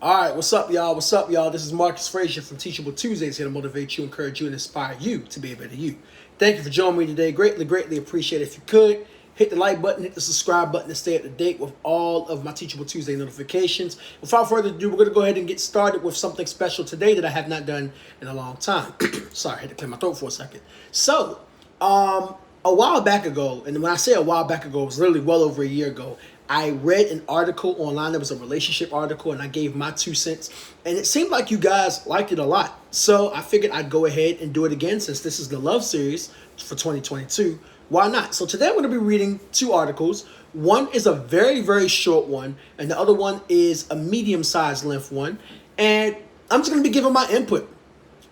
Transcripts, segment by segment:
All right, what's up, y'all? What's up, y'all? This is Marcus Frazier from Teachable Tuesdays, here to motivate you, encourage you, and inspire you to be a better you. Thank you for joining me today. Greatly appreciate it. If you could, hit the like button, hit the subscribe button to stay up to date with all of my Teachable Tuesday notifications. Without further ado, we're going to go ahead and get started with something special today that I have not done in a long time. Sorry, I had to clear my throat for a second. So, a while back ago, and when I say a while back ago, it was literally well over a year ago, I read an article online that was a relationship article, and I gave my 2 cents, and it seemed like you guys liked it a lot. So I figured I'd go ahead and do it again since this is the love series for 2022. Why not? So today I'm going to be reading two articles. One is a very short one, and the other one is a medium-sized length one, and I'm just going to be giving my input.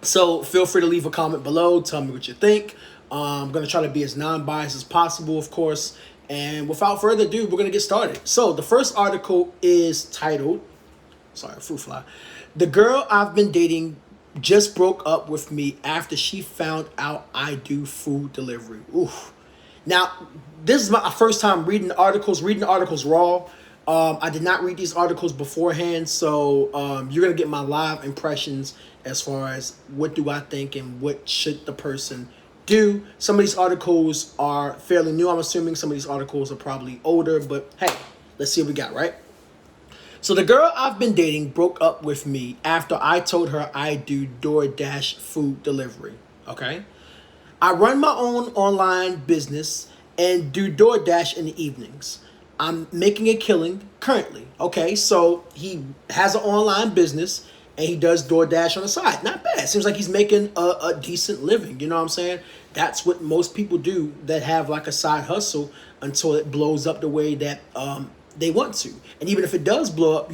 So feel free to leave a comment below. Tell me what you think. I'm going to try to be as non-biased as possible, of course. And without further ado, we're going to get started. So the first article is titled, fruit fly. The girl I've been dating just broke up with me after she found out I do food delivery. Oof. Now, this is my first time reading the articles raw. I did not read these articles beforehand, so you're going to get my live impressions as far as what do I think and what should the person do. Some of these articles are fairly new, I'm assuming. Some of these articles are probably older, but hey, let's see what we got, right? So the girl I've been dating broke up with me after I told her I do DoorDash food delivery, okay? I run my own online business and do DoorDash in the evenings. I'm making a killing currently, okay? So he has an online business and he does DoorDash on the side. Not bad. Seems like he's making a decent living. You know what I'm saying? That's what most people do that have like a side hustle until it blows up the way that they want to. And even if it does blow up,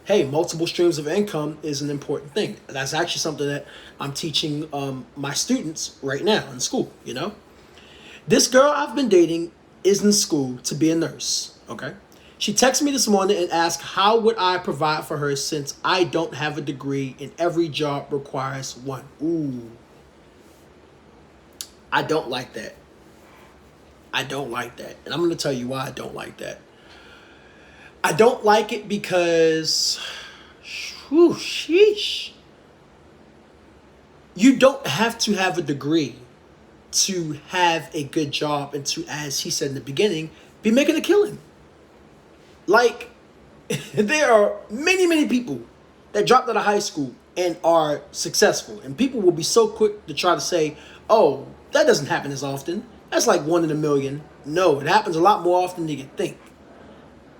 hey, multiple streams of income is an important thing. That's actually something that I'm teaching my students right now in school, This girl I've been dating is in school to be a nurse, okay? She texted me this morning and asked how would I provide for her since I don't have a degree and every job requires one. Ooh. I don't like that. I don't like that. And I'm going to tell you why I don't like that. I don't like it because, sheesh. You don't have to have a degree to have a good job and to, as he said in the beginning, be making a killing. Like, there are many people that dropped out of high school and are successful. And people will be so quick to try to say, oh, that doesn't happen as often. That's like 1 in a million. No, it happens a lot more often than you think.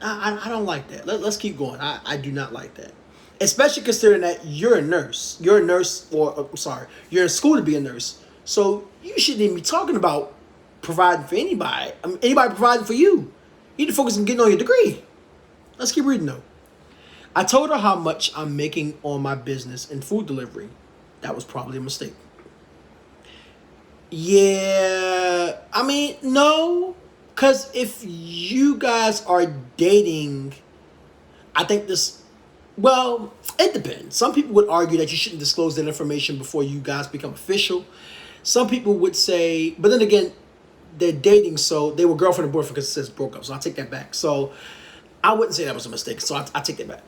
I don't like that. Let's keep going. I do not like that. Especially considering that you're a nurse. You're a nurse, you're in school to be a nurse. So you shouldn't even be talking about providing for anybody. I mean, anybody providing for you. You need to focus on getting on your degree. Let's keep reading though. I told her how much I'm making on my business and food delivery. That was probably a mistake. Yeah, I mean, no. Because if you guys are dating, I think it depends. Some people would argue that you shouldn't disclose that information before you guys become official. Some people would say, but then again, they're dating, so they were girlfriend and boyfriend because it says broke up. So I'll take that back. So I wouldn't say that was a mistake, so I take that back.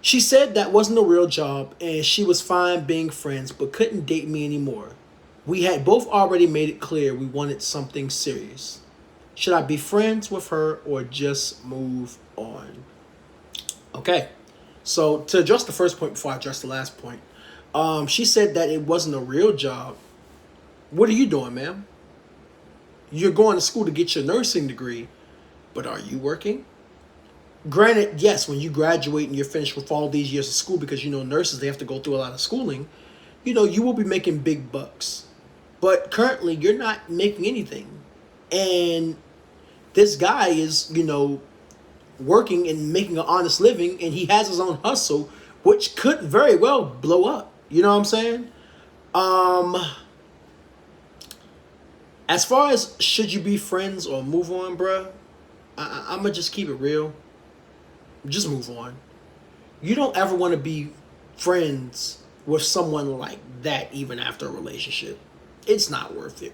She said that wasn't a real job and she was fine being friends but couldn't date me anymore. We had both already made it clear we wanted something serious. Should I be friends with her or just move on? Okay, so to address the first point before I address the last point, she said that it wasn't a real job. What are you doing, ma'am? You're going to school to get your nursing degree, but are you working? Granted, yes, when you graduate and you're finished with all these years of school, because nurses, they have to go through a lot of schooling, you will be making big bucks. But currently, you're not making anything. And this guy is, working and making an honest living, and he has his own hustle, which could very well blow up. You know what I'm saying? As far as should you be friends or move on, bruh, I'm going to just keep it real. Just move on. You don't ever want to be friends with someone like that even after a relationship. It's not worth it.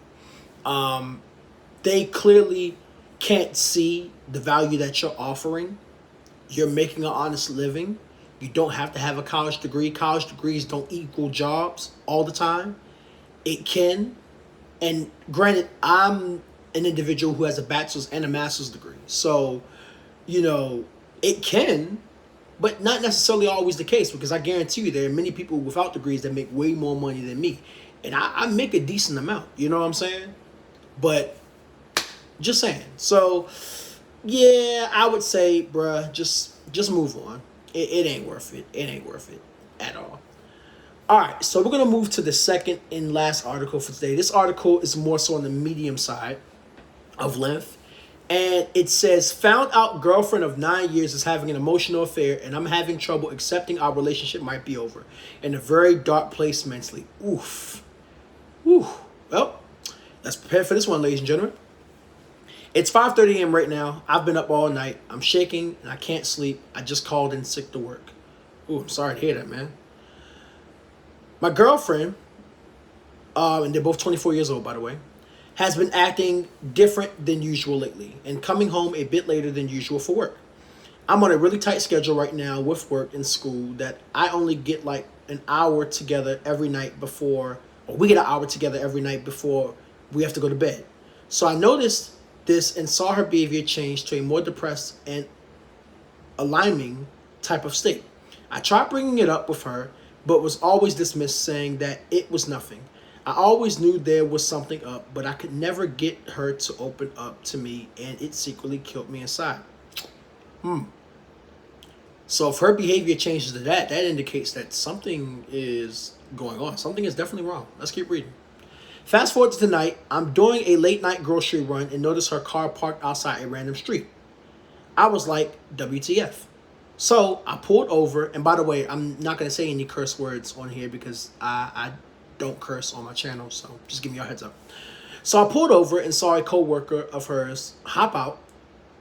They clearly can't see the value that you're offering. You're making an honest living. You don't have to have a college degree. College degrees don't equal jobs all the time. It can. And granted, I'm an individual who has a bachelor's and a master's degree. So, it can, but not necessarily always the case, because I guarantee you there are many people without degrees that make way more money than me. And I make a decent amount. You know what I'm saying? But just saying. So, yeah, I would say, bruh, just move on. It ain't worth it. It ain't worth it at all. All right, so we're going to move to the second and last article for today. This article is more so on the medium side of length. And it says, found out girlfriend of 9 years is having an emotional affair, and I'm having trouble accepting our relationship might be over. In a very dark place mentally. Oof. Oof. Well, let's prepare for this one, ladies and gentlemen. It's 5:30 a.m. right now. I've been up all night. I'm shaking and I can't sleep. I just called in sick to work. Ooh, I'm sorry to hear that, man. My girlfriend, and they're both 24 years old, by the way, has been acting different than usual lately and coming home a bit later than usual for work. I'm on a really tight schedule right now with work and school that I only get like an hour together every night before, or we get an hour together every night before we have to go to bed. So I noticed this and saw her behavior change to a more depressed and alarming type of state. I tried bringing it up with her, but was always dismissed, saying that it was nothing. I always knew there was something up, but I could never get her to open up to me, and it secretly killed me inside. So if her behavior changes to that indicates that something is going on. Something is definitely wrong. Let's keep reading. Fast forward to tonight, I'm doing a late night grocery run and notice her car parked outside a random street. I was like, WTF. So I pulled over, and by the way, I'm not going to say any curse words on here because I don't curse on my channel, so just give me a heads up. So I pulled over and saw a co-worker of hers hop out,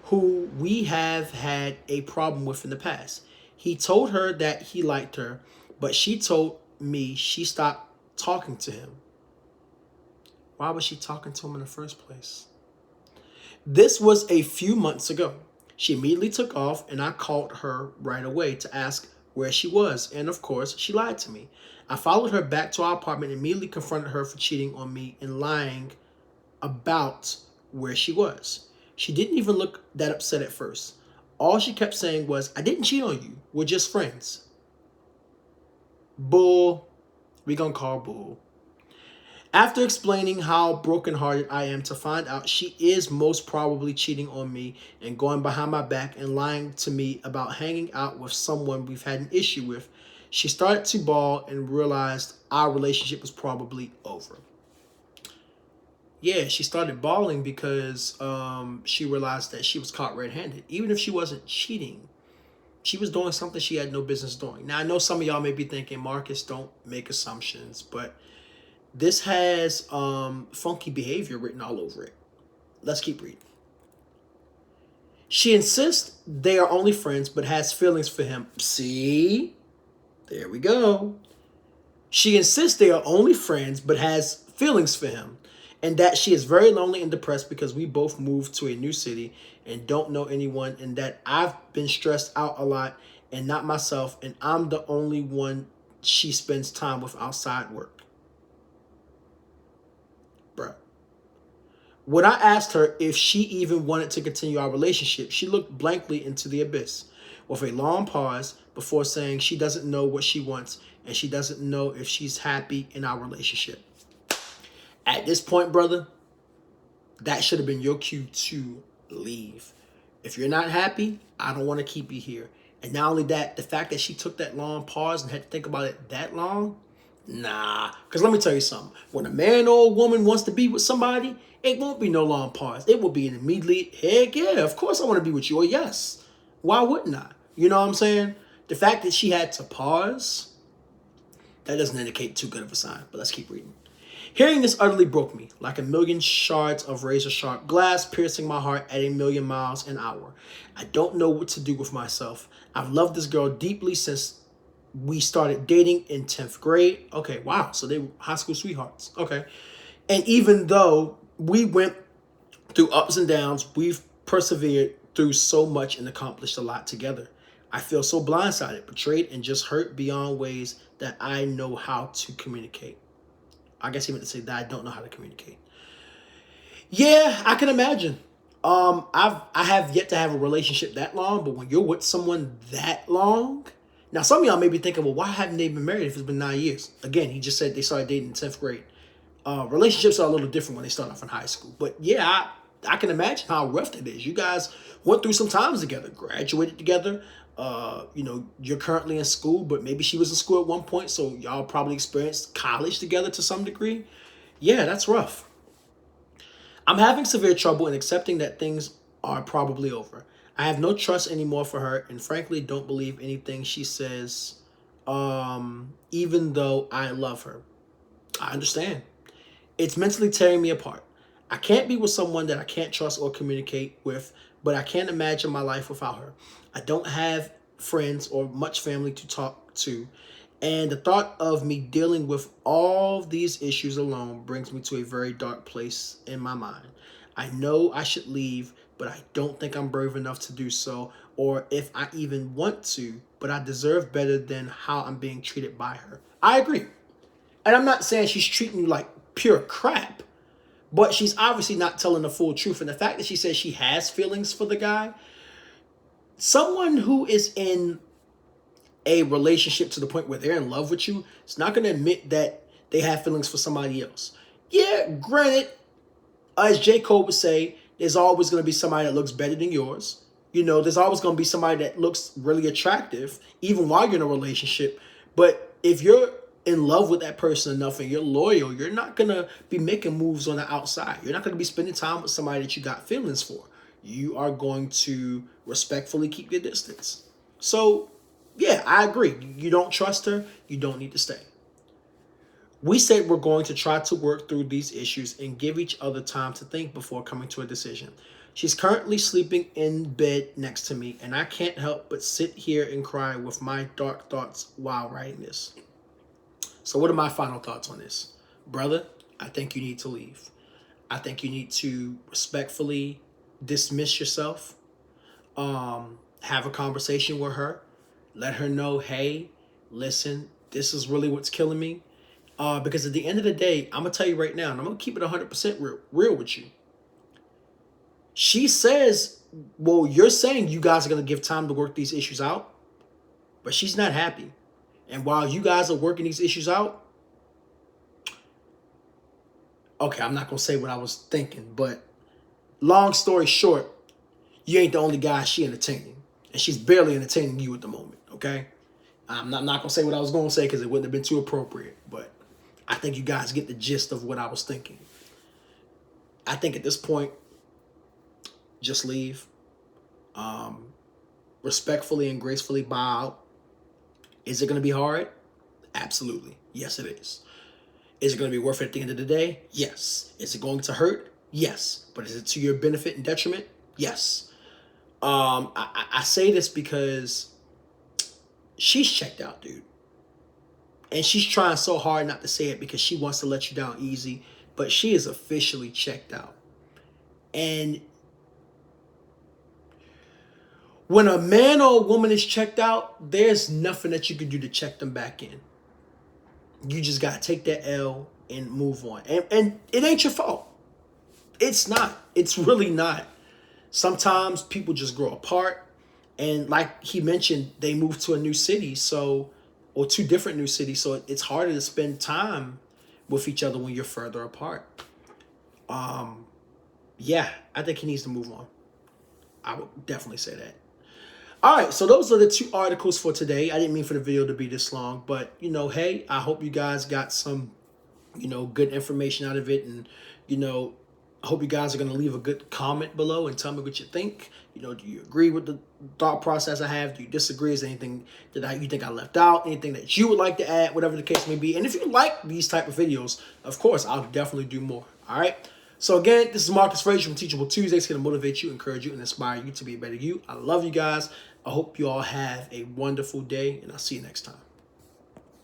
who we have had a problem with in the past. He told her that he liked her, but she told me she stopped talking to him. Why was she talking to him in the first place? This was a few months ago. She immediately took off, and I called her right away to ask where she was, and of course, she lied to me. I followed her back to our apartment and immediately confronted her for cheating on me and lying about where she was. She didn't even look that upset at first. All she kept saying was, I didn't cheat on you. We're just friends. Bull. We gonna call bull. After explaining how brokenhearted I am to find out she is most probably cheating on me and going behind my back and lying to me about hanging out with someone we've had an issue with, she started to bawl and realized our relationship was probably over. Yeah, she started bawling because she realized that she was caught red-handed. Even if she wasn't cheating, she was doing something she had no business doing. Now, I know some of y'all may be thinking, Marcus, don't make assumptions, but this has funky behavior written all over it. Let's keep reading. She insists they are only friends, but has feelings for him. See? There we go. She insists they are only friends, but has feelings for him. And that she is very lonely and depressed because we both moved to a new city and don't know anyone. And that I've been stressed out a lot and not myself. And I'm the only one she spends time with outside work. Bruh. When I asked her if she even wanted to continue our relationship, she looked blankly into the abyss with a long pause before saying she doesn't know what she wants and she doesn't know if she's happy in our relationship. At this point, brother, that should have been your cue to leave. If you're not happy, I don't want to keep you here. And not only that, the fact that she took that long pause and had to think about it that long, nah. Because let me tell you something. When a man or a woman wants to be with somebody, it won't be no long pause. It will be an immediate, heck yeah, of course I want to be with you, or yes. Why wouldn't I? You know what I'm saying? The fact that she had to pause, that doesn't indicate too good of a sign. But let's keep reading. Hearing this utterly broke me, like a million shards of razor-sharp glass piercing my heart at 1,000,000 miles an hour. I don't know what to do with myself. I've loved this girl deeply since we started dating in 10th grade. Okay, wow, so they were high school sweethearts. Okay. And even though we went through ups and downs, we've persevered through so much and accomplished a lot together. I feel so blindsided, betrayed, and just hurt beyond ways that I know how to communicate. I guess he meant to say that I don't know how to communicate. Yeah, I can imagine. I have yet to have a relationship that long, but when you're with someone that long, now some of y'all may be thinking, well, why haven't they been married if it's been 9 years? Again, he just said they started dating in 10th grade. Relationships are a little different when they start off in high school. But yeah, I can imagine how rough it is. You guys went through some times together, graduated together. You're currently in school, but maybe she was in school at one point, so y'all probably experienced college together to some degree. Yeah, that's rough. I'm having severe trouble in accepting that things are probably over. I have no trust anymore for her, and frankly don't believe anything she says, even though I love her. I understand. It's mentally tearing me apart. I can't be with someone that I can't trust or communicate with, but I can't imagine my life without her. I don't have friends or much family to talk to, and the thought of me dealing with all these issues alone brings me to a very dark place in my mind. I know I should leave, but I don't think I'm brave enough to do so, or if I even want to, but I deserve better than how I'm being treated by her. I agree. And I'm not saying she's treating you like pure crap, but she's obviously not telling the full truth. And the fact that she says she has feelings for the guy, someone who is in a relationship to the point where they're in love with you, is not going to admit that they have feelings for somebody else. Yeah, granted, as J. Cole would say, there's always going to be somebody that looks better than yours. There's always going to be somebody that looks really attractive, even while you're in a relationship. But if you're in love with that person enough and you're loyal, you're not going to be making moves on the outside. You're not going to be spending time with somebody that you got feelings for. You are going to respectfully keep your distance. So, yeah, I agree. You don't trust her. You don't need to stay. We said we're going to try to work through these issues and give each other time to think before coming to a decision. She's currently sleeping in bed next to me, and I can't help but sit here and cry with my dark thoughts while writing this. So what are my final thoughts on this? Brother, I think you need to leave. I think you need to respectfully dismiss yourself. Have a conversation with her. Let her know, hey, listen, this is really what's killing me. Because at the end of the day, I'm going to tell you right now, and I'm going to keep it 100% real with you. She says, well, you're saying you guys are going to give time to work these issues out, but she's not happy. And while you guys are working these issues out, okay, I'm not going to say what I was thinking, but long story short, you ain't the only guy she entertaining. And she's barely entertaining you at the moment, okay? I'm not going to say what I was going to say because it wouldn't have been too appropriate, but I think you guys get the gist of what I was thinking. I think at this point, just leave. Respectfully and gracefully bow out. Is it going to be hard? Absolutely. Yes, it is. Is it going to be worth it at the end of the day? Yes. Is it going to hurt? Yes. But is it to your benefit and detriment? Yes. I say this because she's checked out, dude. And she's trying so hard not to say it because she wants to let you down easy. But she is officially checked out. And when a man or a woman is checked out, there's nothing that you can do to check them back in. You just got to take that L and move on. And it ain't your fault. It's not. It's really not. Sometimes people just grow apart. And like he mentioned, they move to a new city, or two different new cities. So it's harder to spend time with each other when you're further apart. Yeah, I think he needs to move on. I would definitely say that. All right, so those are the two articles for today. I didn't mean for the video to be this long, but, hey, I hope you guys got some, good information out of it. And, I hope you guys are going to leave a good comment below and tell me what you think. Do you agree with the thought process I have? Do you disagree? Is there anything that you think I left out? Anything that you would like to add, whatever the case may be? And if you like these type of videos, of course, I'll definitely do more. All right. So again, this is Marcus Frazier from Teachable Tuesdays, here to motivate you, encourage you, and inspire you to be a better you. I love you guys. I hope you all have a wonderful day, and I'll see you next time.